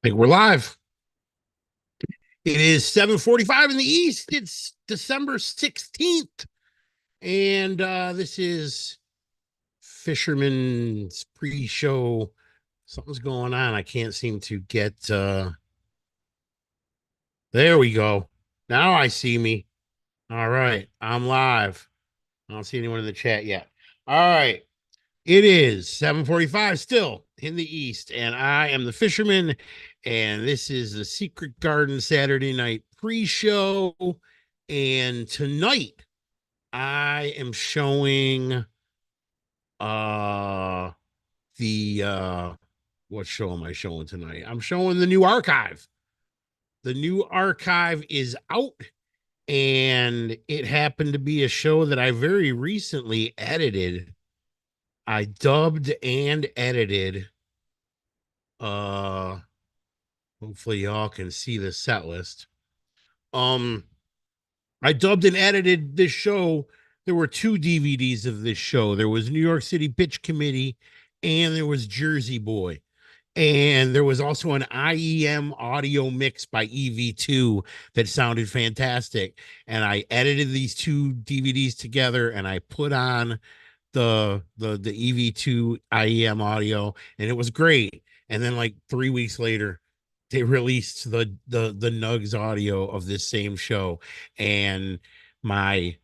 I think we're live. It is 7:45 in the East. It's December 16th. And this is Fisherman's pre-show. Something's going on. I can't seem to get there we go. Now I see me. All right. I'm live. I don't see anyone in the chat yet. All right. It is 7:45 still in the East, and I am the Fisherman, and this is the Secret Garden Saturday night pre-show. And tonight I am showing uh the what show am I showing tonight? I'm showing the new archive. The new archive is out, and it happened to be a show that I very recently edited. I dubbed and edited. Uh Hopefully y'all can see the set list. Um I dubbed and edited this show. There were two DVDs of this show. There was New York City Bitch Committee and there was Jersey Boy. And there was also an IEM audio mix by EV2 that sounded fantastic. And I edited these two DVDs together and I put on the EV2 IEM audio, and it was great. And then like 3 weeks later, they released the Nugs audio of this same show, and my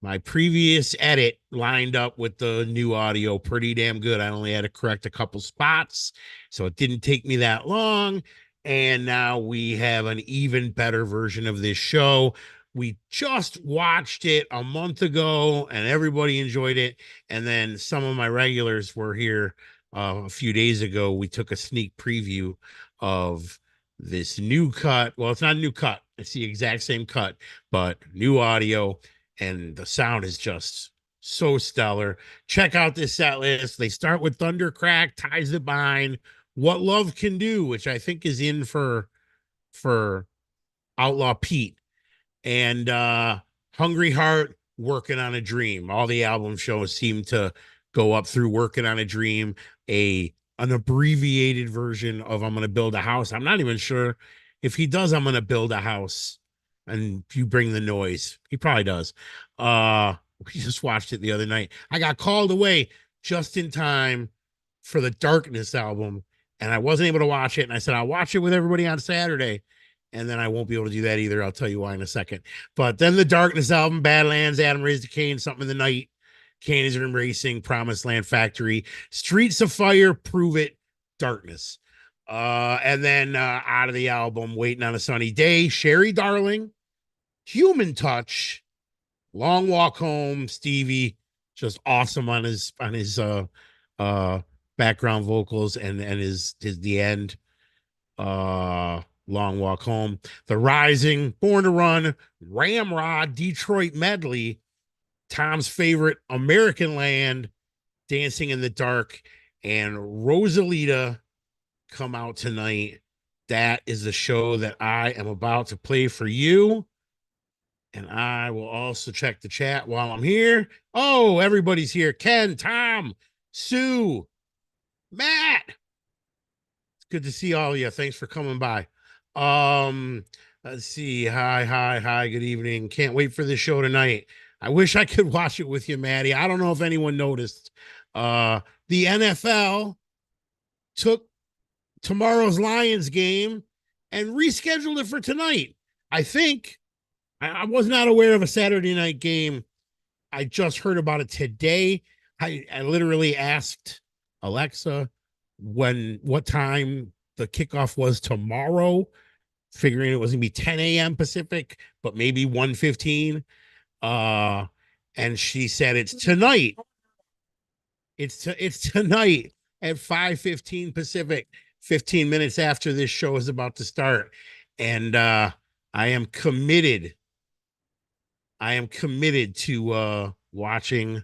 my previous edit lined up with the new audio pretty damn good. I only had to correct a couple spots, so it didn't take me that long. And now we have an even better version of this show. We just watched it a month ago and everybody enjoyed it. And then some of my regulars were here a few days ago. We took a sneak preview of this new cut. Well, it's not a new cut, it's the exact same cut, but new audio, and the sound is just so stellar. Check out this set list. They start with Thundercrack, Ties the Bind, What Love Can Do, which I think is in for Outlaw Pete, and Hungry Heart, Working on a Dream. All the album shows seem to go up through Working on a Dream, a an abbreviated version of I'm Gonna Build a House. I'm not even sure if he does I'm Gonna Build a House and you bring the noise. He probably does. We just watched it the other night. I got called away just in time for the Darkness album, and I wasn't able to watch it. And I said I'll watch it with everybody on Saturday, and then I won't be able to do that either. I'll tell you why in a second. But then the Darkness album, Badlands, Adam Raised a Cain, Something in the Night, Cain is Racing, Promised Land Factory, Streets of Fire, Prove It, Darkness. And then out of the album, Waiting on a Sunny Day, Sherry Darling, Human Touch, Long Walk Home, Stevie, just awesome on his uh background vocals, and his the end. Long Walk Home, The Rising, Born to Run, Ramrod, Detroit Medley, Tom's Favorite, American Land, Dancing in the Dark, and Rosalita come out tonight. That is the show that I am about to play for you. And I will also check the chat while I'm here. Oh, everybody's here. Ken, Tom, Sue, Matt. It's good to see all of you. Thanks for coming by. Let's see. Hi. Good evening. Can't wait for the show tonight. I wish I could watch it with you, Maddie. I don't know if anyone noticed. The NFL took tomorrow's Lions game and rescheduled it for tonight. I think I was not aware of a Saturday night game. I just heard about it today. I literally asked Alexa what time the kickoff was tomorrow, figuring it was gonna be 10 a.m. Pacific, but maybe 1:15. Uh, and she said it's tonight. It's tonight at 5:15 Pacific, 15 minutes after this show is about to start. And I am committed. I am committed to watching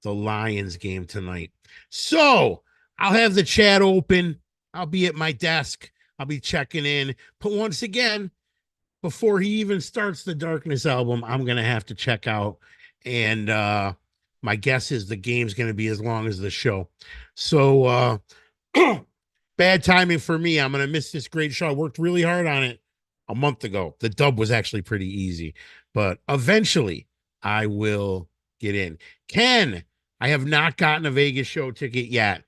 the Lions game tonight. So I'll have the chat open. I'll be at my desk. I'll be checking in. But once again, before he even starts the Darkness album, I'm going to have to check out. And my guess is the game's going to be as long as the show. So Bad timing for me. I'm gonna miss this great show. I worked really hard on it a month ago. The dub was actually pretty easy, but eventually I will get in. Ken, I have not gotten a Vegas show ticket yet.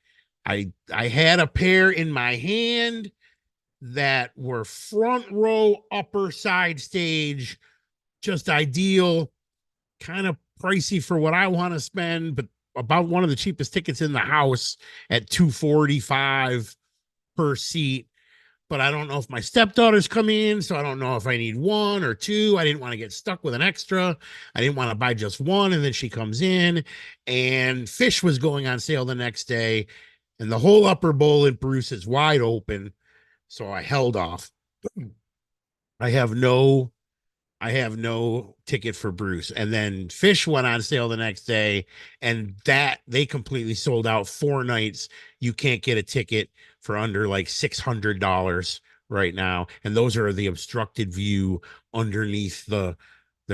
I had a pair in my hand that were front row, upper side stage, just ideal, kind of pricey for what I want to spend, but about one of the cheapest tickets in the house at 245 per seat. But I don't know if my stepdaughter's coming in, so I don't know if I need one or two. I didn't want to get stuck with an extra. I didn't want to buy just one, and then she comes in. And Fish was going on sale the next day, and the whole upper bowl at Bruce is wide open. So I held off. I have no I have no ticket for Bruce. And then Fish went on sale the next day, and that they completely sold out 4 nights. You can't get a ticket for under like $600 right now. And those are the obstructed view underneath they're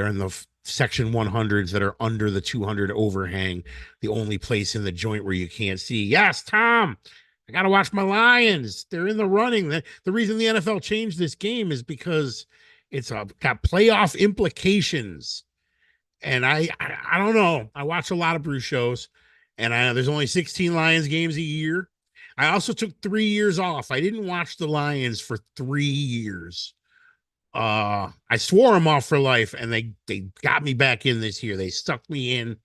in the section 100s that are under the 200 overhang, the only place in the joint where you can't see. Yes, Tom, I got to watch my Lions. They're in the running. The reason the NFL changed this game is because it's got playoff implications. And I don't know. I watch a lot of Bruce shows, and I know there's only 16 Lions games a year. I also took 3 years off. I didn't watch the Lions for 3 years. I swore them off for life, and they got me back in this year. They stuck me in,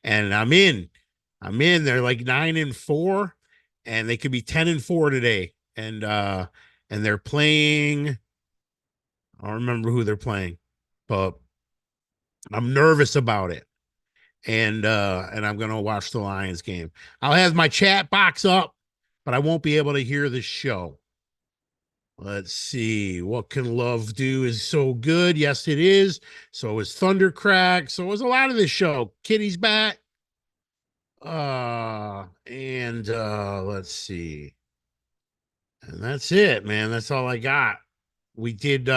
and I'm in. I'm in. They're like 9-4, and they could be 10-4 today. And they're playing. I don't remember who they're playing, but I'm nervous about it. And I'm gonna watch the Lions game. I'll have my chat box up, but I won't be able to hear the show. Let's see. What Can Love Do is so good. Yes, it is. So is Thundercrack. So is a lot of this show. Kitty's back. And let's see. And that's it, man. That's all I got. We did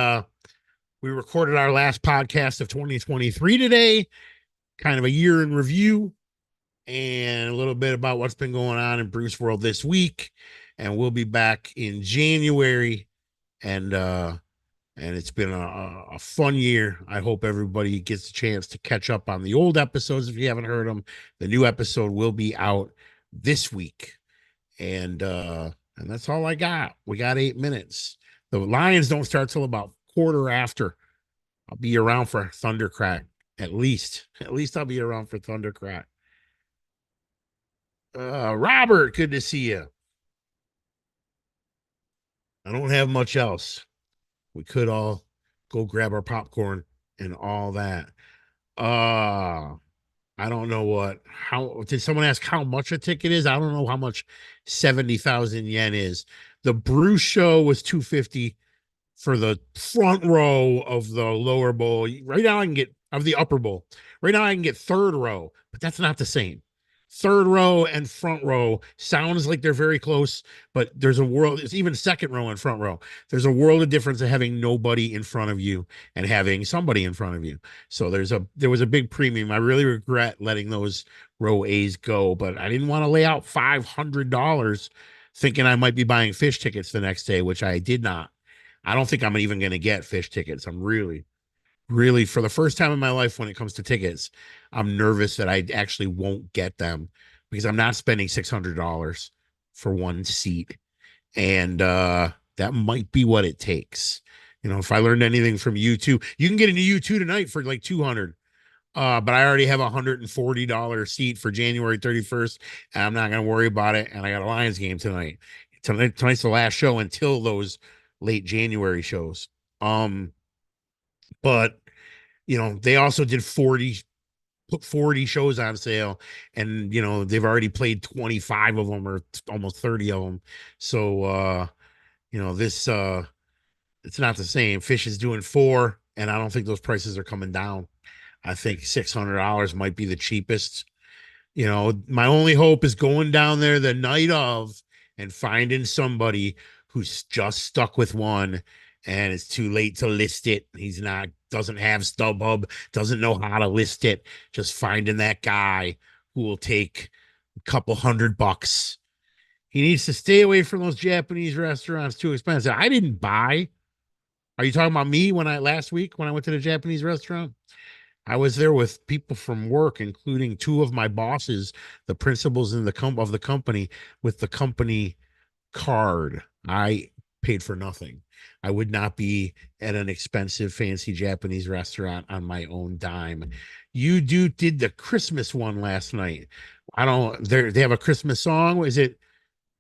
we recorded our last podcast of 2023 today, kind of a year in review and a little bit about what's been going on in Bruce World this week. And we'll be back in January. And it's been a fun year. I hope everybody gets a chance to catch up on the old episodes if you haven't heard them. The new episode will be out this week. And that's all I got. We got 8 minutes. The Lions don't start till about quarter after. I'll be around for Thundercrack. At least I'll be around for Thundercrack. Robert, good to see you. I don't have much else. We could all go grab our popcorn and all that. I don't know how did someone ask how much a ticket is? I don't know how much 70,000 yen is. The Bruce show was 250 for the front row of the lower bowl. Right now I can get of the upper bowl. Right now I can get third row, but that's not the same. Third row and front row sounds like they're very close, but there's a world, it's even second row and front row. There's a world of difference of having nobody in front of you and having somebody in front of you. So there was a big premium. I really regret letting those row A's go, but I didn't want to lay out $500 thinking I might be buying Fish tickets the next day, which I did not. I don't think I'm even going to get Fish tickets. I'm really, for the first time in my life when it comes to tickets, I'm nervous that I actually won't get them because I'm not spending $600 for one seat. And that might be what it takes. You know, if I learned anything from U2, you can get into U2 tonight for like 200. But I already have a $140 seat for January 31st, and I'm not going to worry about it. And I got a Lions game tonight. Tonight's the last show until those late January shows. But you know, they also did 40 shows on sale, and you know, they've already played 25 of them or almost 30 of them. So you know, this it's not the same. Fish is doing 4, and I don't think those prices are coming down. I think $600 might be the cheapest. You know, my only hope is going down there the night of and finding somebody who's just stuck with one and it's too late to list it. Doesn't have StubHub, doesn't know how to list it. Just finding that guy who will take a couple $100. He needs to stay away from those Japanese restaurants, too expensive. I didn't buy. Are you talking about me when I last week when I went to the Japanese restaurant? I was there with people from work, including two of my bosses, the principals in of the company, with the company card. I paid for nothing. I would not be at an expensive, fancy Japanese restaurant on my own dime. You did the Christmas one last night. I don't. They have a Christmas song. Is it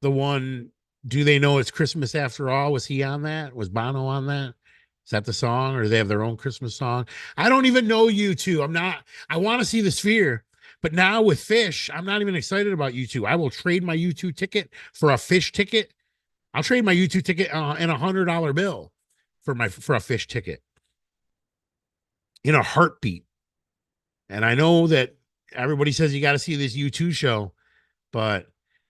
the one? Do they know it's Christmas after all? Was he on that? Was Bono on that? Is that the song, or do they have their own Christmas song? I don't even know you two. I'm not. I want to see the Sphere, but now with Fish, I'm not even excited about you two. I will trade my U2 ticket for a Fish ticket. I'll trade my U2 ticket and $100 bill for a Fish ticket in a heartbeat. And I know that everybody says you got to see this U2 show, but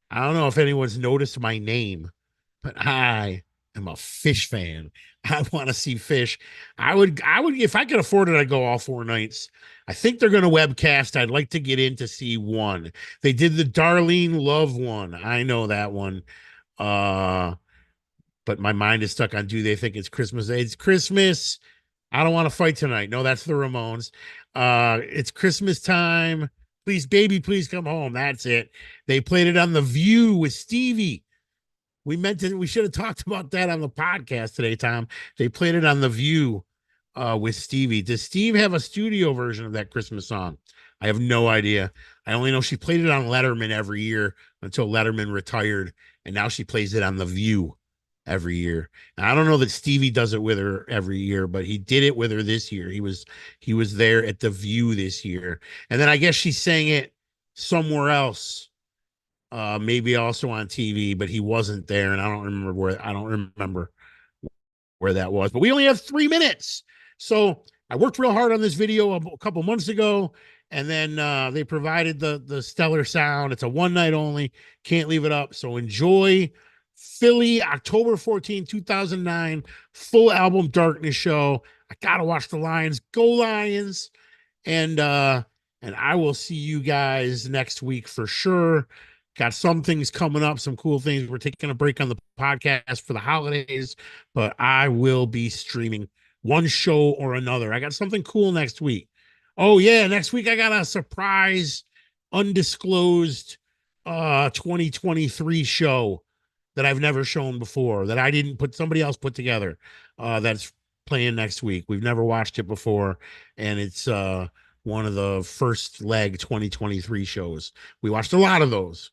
I don't know if anyone's noticed my name, but I am a Fish fan. I want to see Fish. I would, if I could afford it, I'd go all 4 nights. I think they're going to webcast. I'd like to get in to see one. They did the Darlene Love one. I know that one. But my mind is stuck on, do they think it's Christmas? It's Christmas. I don't want to fight tonight. No, that's the Ramones. It's Christmas time. Please, baby, please come home. That's it. They played it on The View with Stevie. We should have talked about that on the podcast today, Tom. They played it on The View with Stevie. Does Steve have a studio version of that Christmas song? I have no idea. I only know she played it on Letterman every year until Letterman retired, and now she plays it on The View every year. And I don't know that Stevie does it with her every year, but he did it with her this year. He was there at The View this year. And then I guess she sang it somewhere else. Maybe also on TV, but he wasn't there, and I don't remember where that was. But we only have 3 minutes. So I worked real hard on this video a couple months ago, and then they provided the stellar sound. It's a one night only. Can't leave it up. So enjoy Philly, October 14, 2009, full album Darkness show. I gotta watch the Lions. Go Lions. And I will see you guys next week for sure. Got some things coming up, some cool things. We're taking a break on the podcast for the holidays, but I will be streaming one show or another. I got something cool next week. Oh yeah, next week I got a surprise undisclosed 2023 show that I've never shown before, that I didn't put, somebody else put together. That's playing next week. We've never watched it before, and it's one of the first leg 2023 shows. We watched a lot of those,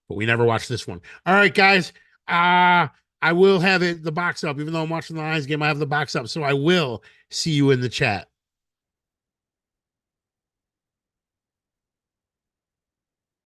but we never watched this one. All right, guys. I will have the box up, even though I'm watching the Lions game. I have the box up, so I will see you in the chat.